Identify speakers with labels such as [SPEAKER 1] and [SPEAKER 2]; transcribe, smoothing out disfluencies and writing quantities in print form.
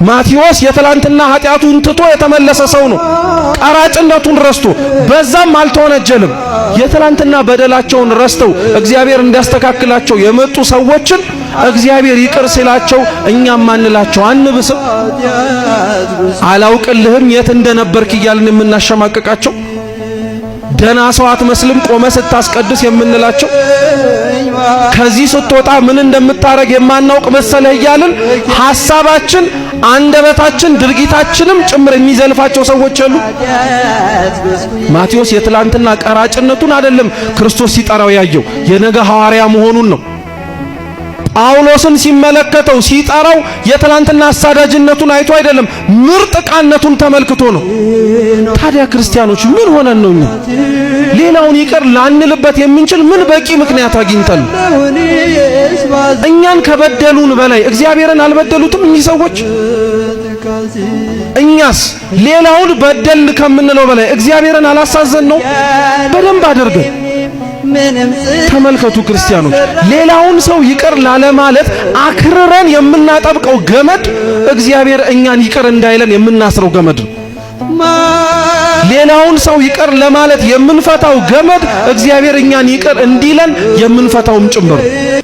[SPEAKER 1] ማቴዎስ የትላንትና ኃጢያቱን ትቶ የተመለሰ ሰው ነው። ቀራጭነቱን ረስቶ በዛም አልተወነጀልም። የትላንትና በደላቸውን ረስተው እግዚአብሔር እንዲያስተካክላቸው የመጡ ሰዎችን እግዚአብሔር ይቅር ሲላቸው እኛም ማንላቸው አንብስም? አላውቅልህም የት እንደነበርክ እያልን የምናሸማቀቃቸው፣ ደና ሰው አትመስልም ቆመ ስታስቀድስ የምንላቸው፣ ከዚህ ስትወጣ ምን እንደምታረግ የማናውቅ መሰለህ እያልን ሐሳባችን አንደበታችን ድርጊታችንም ጭምር የሚዘልፋቸው ሰዎች አሉ። ማቴዎስ የትላንትና ቀራጭነቱን አይደለም ክርስቶስ ሲጠራው ያየው የነገ ሐዋርያ መሆኑን ነው። ጳውሎስን ሲመለከተው ሲጠራው የትላንትና አሳዳጅነቱን አይቶ አይደለም ምርጥ ቃነቱን ተመልክቶ ነው። ታዲያ ክርስቲያኖች ምን ሆነን ነው ሌላውን ይቅር ላንልበት የምንችል ምን በቂ ምክንያት አግኝተን? እኛን ከበደሉን በላይ እግዚአብሔርን አልበደሉትም እኚህ ሰዎች? እኛስ ሌላውን በደል ከምንለው በላይ እግዚአብሔርን አላሳዘን ነው? በደንብ አድርገን ተመልከቱ ክርስቲያኖች። ሌላውን ሰው ይቅር ላለማለት አክርረን የምናጠብቀው ገመድ እግዚአብሔር እኛን ይቅር እንዳይለን የምናስረው ገመድ ነው። ሌላውን ሰው ይቅር ለማለት የምንፈታው ገመድ እግዚአብሔር እኛን ይቅር እንዲለን የምንፈታውም ጭምር ነው።